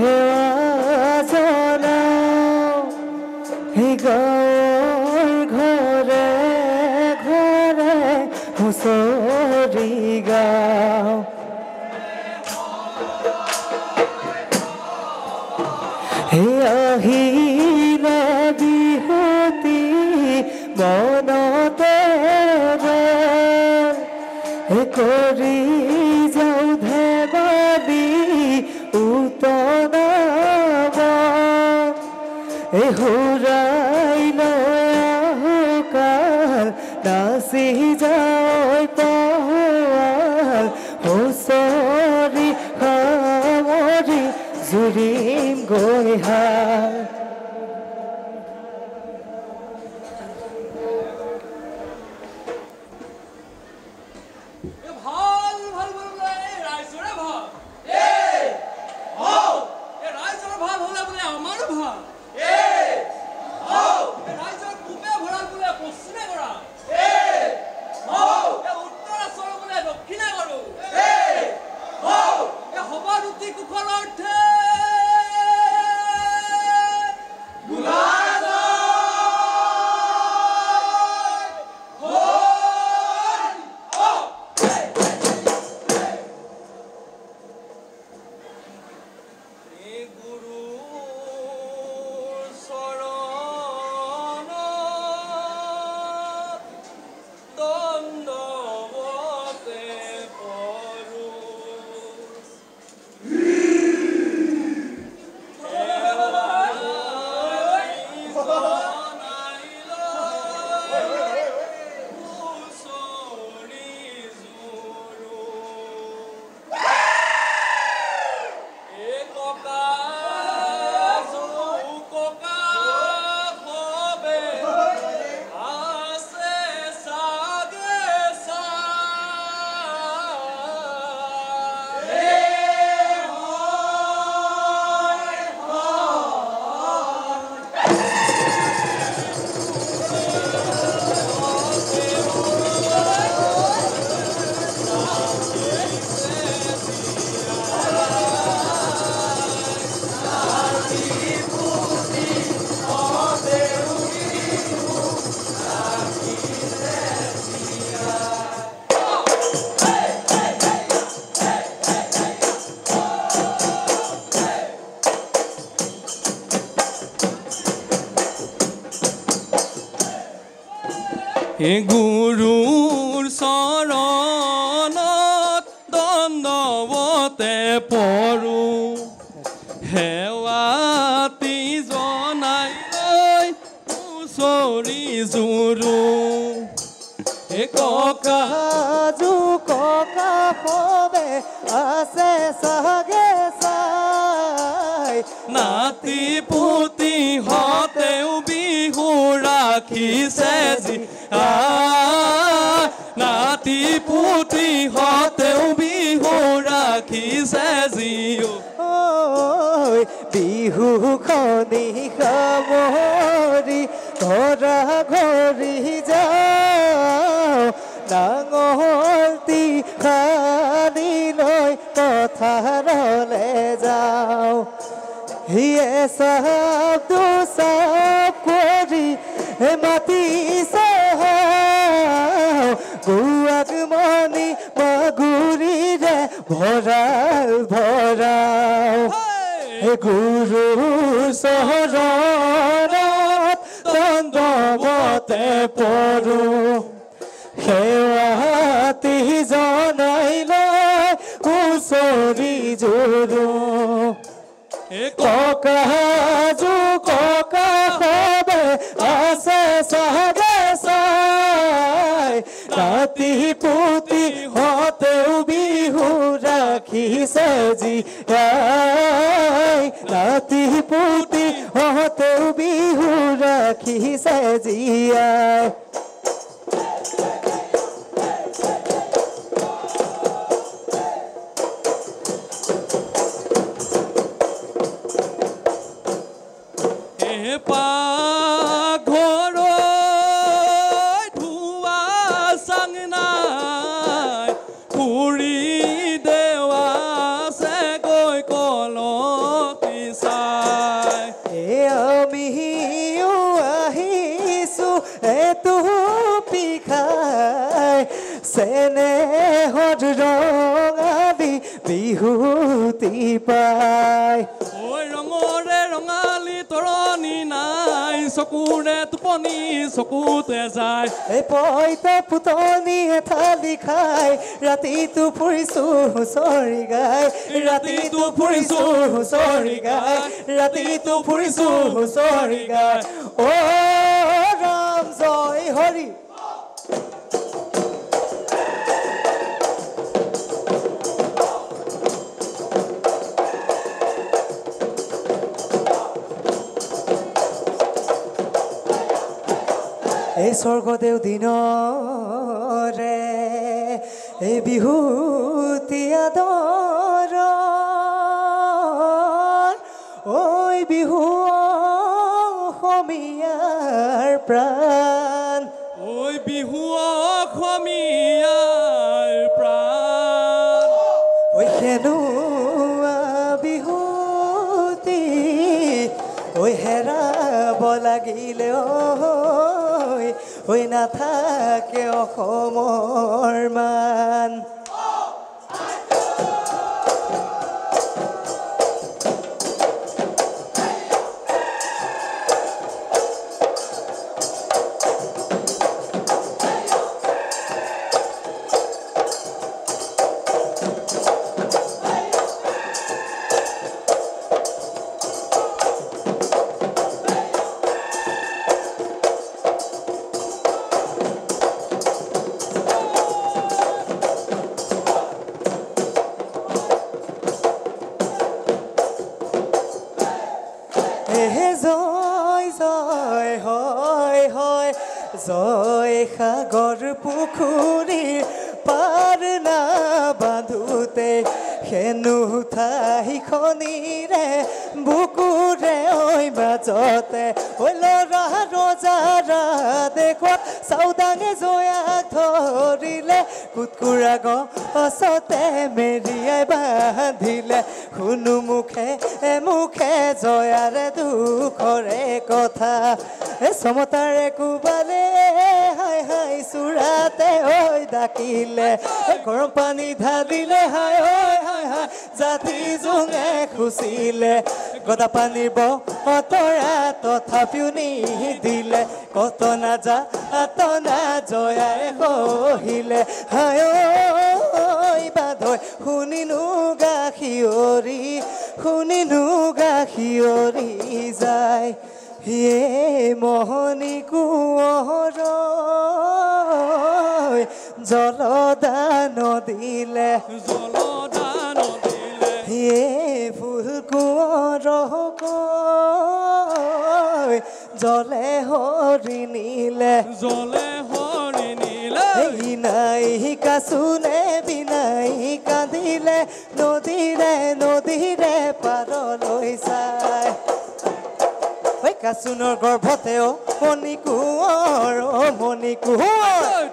ধোঁৱা জ্বলাও সেই গাঁৱৰ ঘৰে ঘৰে হুঁচৰি গাওঁ সেই আহিলে বিহুতি মনতে কৰি যাওঁ ধেমালি উতনাব হুৰাই লৈ আহুকাল নাচি যাওঁ পাহোৱাল হুঁচৰি সামৰি জুৰিম গৈ হাল গুৰুৰ চৰণত দণ্ডৱতে পৰো সেৱাতি জনাই লৈ হুঁচৰি জুৰো ককা যু ককা সবে আছে চাগে চাই নাতি পুতি হতেও বিহু ৰাখিছে নাতি পুতি হতেও বিহু ৰাখিছে জিও বিহু খনি সামৰি ঘৰা ঘৰি যাওঁ নাঙলটি খানি লৈ পথাৰলে যাওঁ হিয়ে চাপ দুচাপ কৰি মাতিছে গুৱাক মণি মাগুৰিৰে ভৰাল ভৰাও গুৰু চৰণত দণ্ডৱতে পৰো সেৱাতি জনাই লৈ হুঁচৰি জুৰো ককা যু ককা সবে আছে চাগে চাই নাতি পুতি হতেও বিহু ৰাখিছে জীয়াই নাতি পুতি হতেও বিহু ৰাখিছে জীয়াই চেনেহত ৰঙালী বিহুতি পায় ঐ ৰঙৰে ৰঙালী তৰণি নাই চকুৰে টোপনি চকুতে যায় এই পইতা পুতনি এথালি খাই ৰাতিটো ফুৰিছো হুঁচৰি গাই ৰাতিটো ফুৰিছো হুঁচৰি গাই ৰাতিটো ফুৰিছো হুঁচৰি গাই অ ৰাম জয় হৰি এই স্বৰ্গদেউ দিনৰে এই বিহুতি আদৰ ঐ বিহু অসমীয়াৰ প্ৰাণ ঐ বিহু অসমীয়াৰ প্ৰাণ ঐ খেলুৱা বিহুতি ঐ হেৰাব লাগিলে ঐ নাথাকে অসমৰ মান জয় সাগৰ পুখুৰীৰ পাৰ না বান্ধোতে হেনো ঠাইখনিৰে বুকুৰে ঐ মাজতে ঐ ল'ৰা ৰজাৰা দেশত চাওদাঙে জয়াক ধৰিলে কুটকুৰা গছতে মেৰিয়াই বান্ধিলে শুনো মুখে মুখে জয়াৰে দুখৰে কথা সমতাৰে কোবালে হাই হাই চূড়াতে ঐ ডাকিলে গৰম পানী ঢালিলে হাই ঐ হাই হাই জাতি জোঙে খুচিলে গদা পানীৰ বতৰা তথাপিও নিদিলে কত নাজা আতনা জয়াৰে কহিলে হাই ঐ বাধৈ শুনিনো গাখীয়ৰি যায় হে মোহনী কোঁৱৰ জলদান দিলে হে ফুল কোঁৱৰ জলে হৰি নিলে নাই কাচুনে বিনাই কান্দিলে নদীৰে পাৰলৈ চাই কাচুনৰ গৰ্ভতেও মণি কোঁৱৰ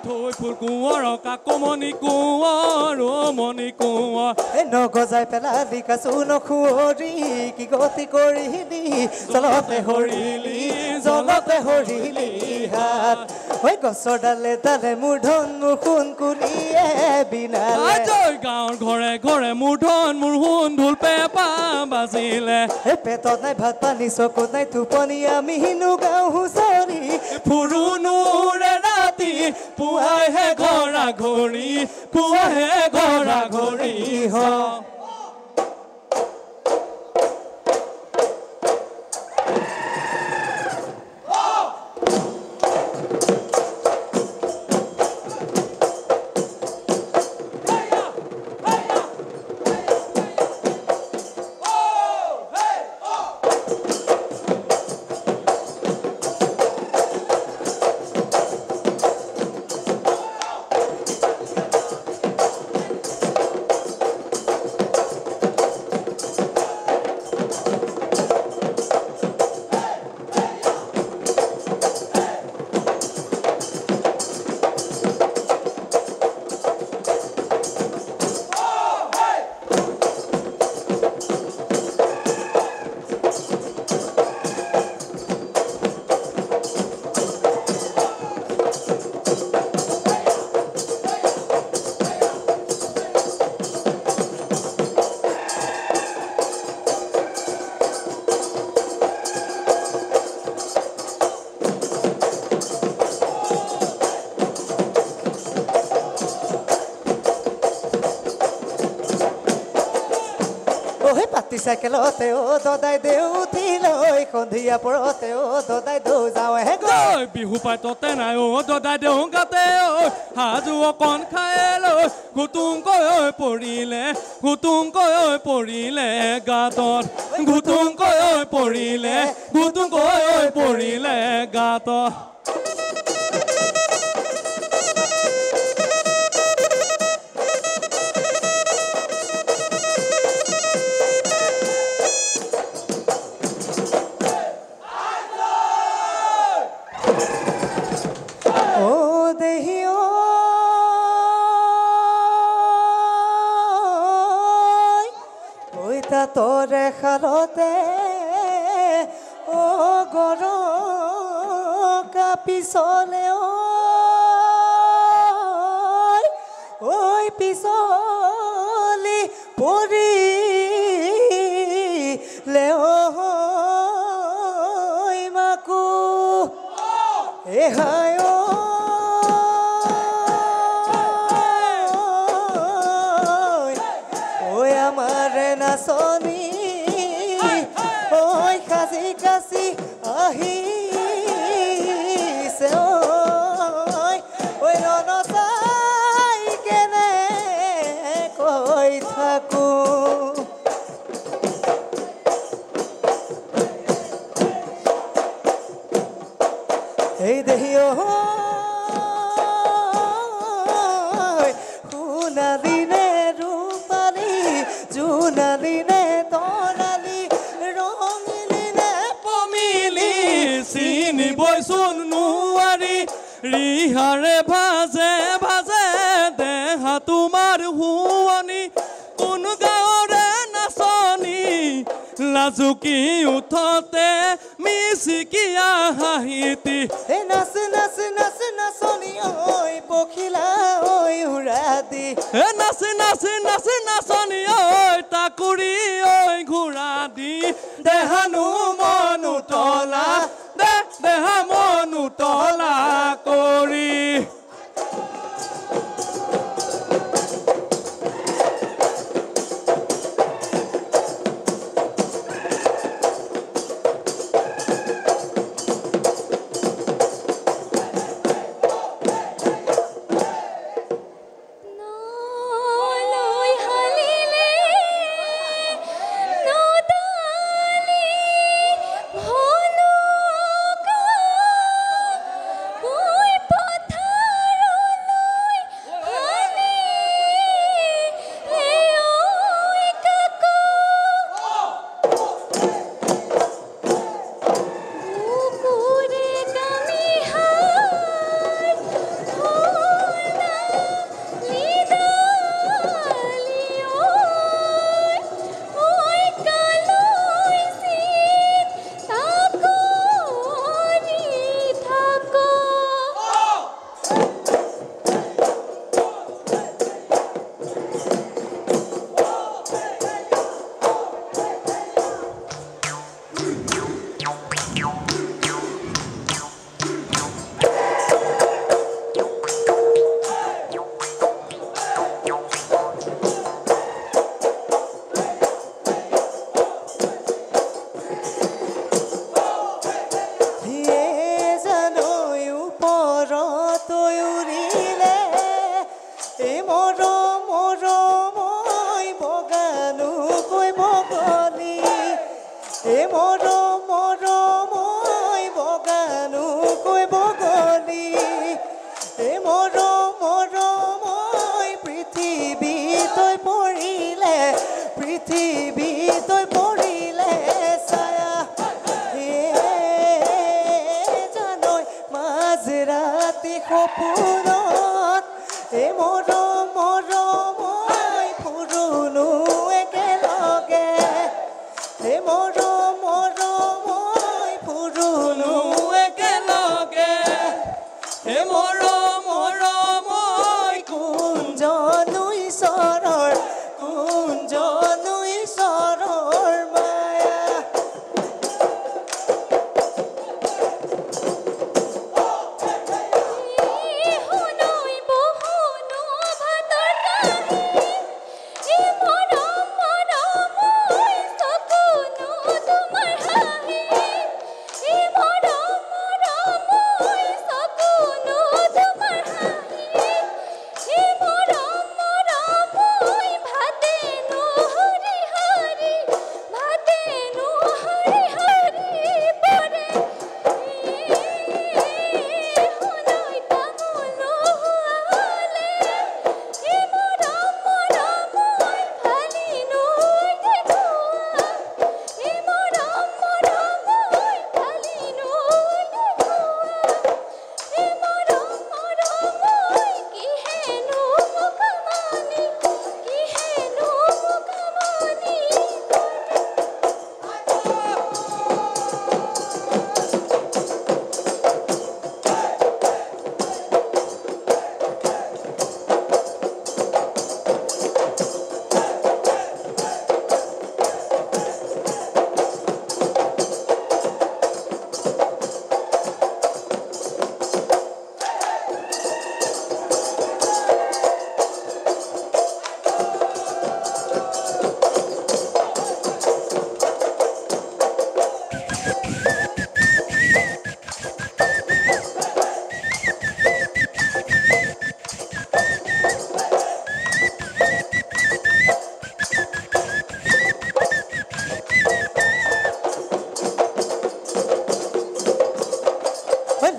থৈ ফুল কোঁৱৰ কাকো মণি কোঁৱৰ নগজাই পেলালি কাচুন খুঁৱৰি কি গতি কৰিলি জলতে হৰিলি হাত ঐ গছৰ ডালে মোৰ ধন মোৰ সোণ কুলিয়ে বিনালে গাঁৱৰ ঘৰে ঘৰে মোৰ ধন মোৰ সোণ ঢোল পেঁপা বাজিলে পেটত নাই ভাত পানী চকুত নাই টোপনি আমি হিনু গাঁও হুঁচৰি ফুৰুনুৰে ৰাতি পুৱাইহে ঘৰা ঘৰি চাইকেলতে দদাই দেউ উঠি লৈ সন্ধিয়া পৰতে দদাই দৌ যাওঁ হে গৈ বিহু পাই ততে নাই দদাই দেউ গাতে সাজু অকণ খাই লৈ ঘুটুংকৈ পৰিলে গাতত ঘুটুংকৈ পৰিলে গাতত তোৰে খালতে ও গৰ কাপিছলে ওই পিছলি পৰিলে মাকু এহায় নাচনি ঐ কাজি কাজি আহিছে ঐ ননচাই কেনে কৈ থাকো এই দেহি সোণালী নে ৰূপালী জোনালী নে তৰালী ৰঙিলী নে পমিলি চিনিবইচোন নোৱাৰি ৰিহাৰে ভাজে দেহা তোমাৰ হুৱনি কোন গাঁৱৰে নাচনি লাজুকি উঠতে মিচিকিয়া হাঁহিতি নাচ নাচ নাচ নাচনি ঐ পখিলা ঐ উৰাদি নাচ নাচ নাচ নাচনি ঐ তাকুৰি ঐ ঘোঁৰা দি দেহানো মন উতলা দেহা মন উতলা কৰি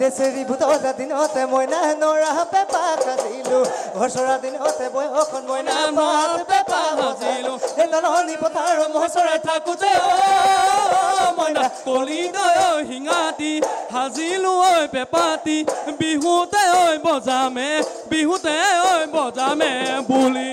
লেচেৰি ভূতৰা দিনতে মইনা নৰা পেপা কাজিলো ঘৰচৰা দিনতে বয়সখন মইনা পাত পেপা সাজিলো এই নলনি পথাৰ মহচৰাই থাকোতে মইনা কলি দয় শিঙাতি সাজিলো ঐ পেপাতি বিহুতে ঐ বজামে বিহুতে ঐ বজামে বুলি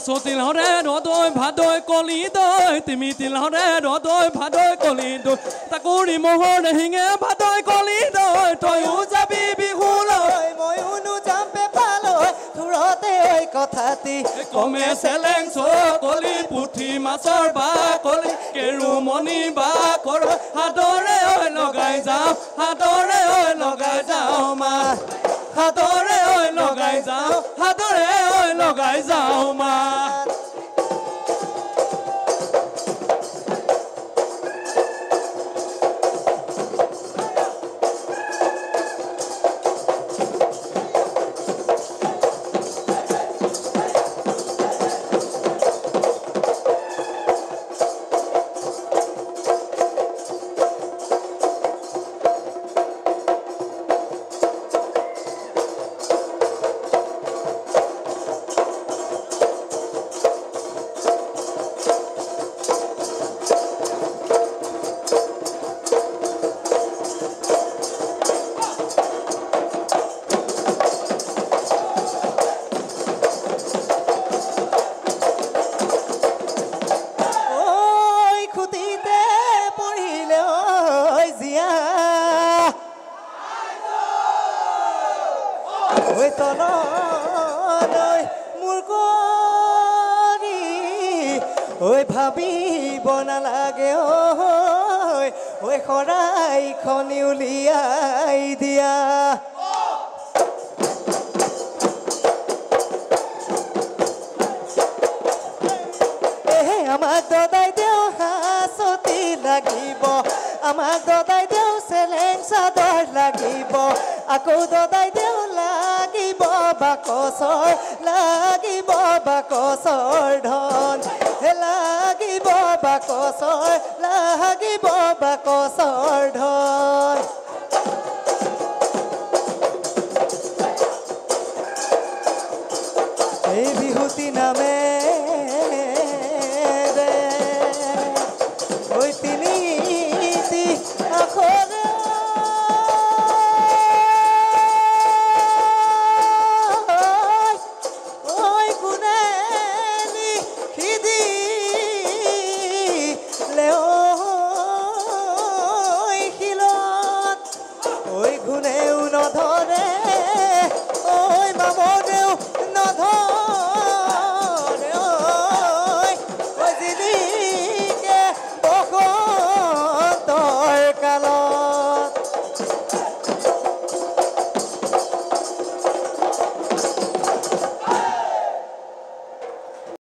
Sotilhore rodoi bhadoi kolidoi timitilhore rodoi bhadoi kolidoi takuri mohor hinge bhadoi kolidoi toyu jabi bihuloi moyu nu jampe paloi thurate oi kothati kome seleng so koli puthi masor ba koli keru moni ba kor hadore oi logai jao ma hadore oi logai jao ma oi toloi murgori oi bhabibo nalage oi khorai khoni uliai dia amak dodai deu hasoti lagibo amak dodai deu seleng sador lagibo aku dodai deu লাগিব বাকচৰ ধন লাগিব বাকচৰ ধন এই বিহুতি নামে ঐ তিনিটি আখৰে no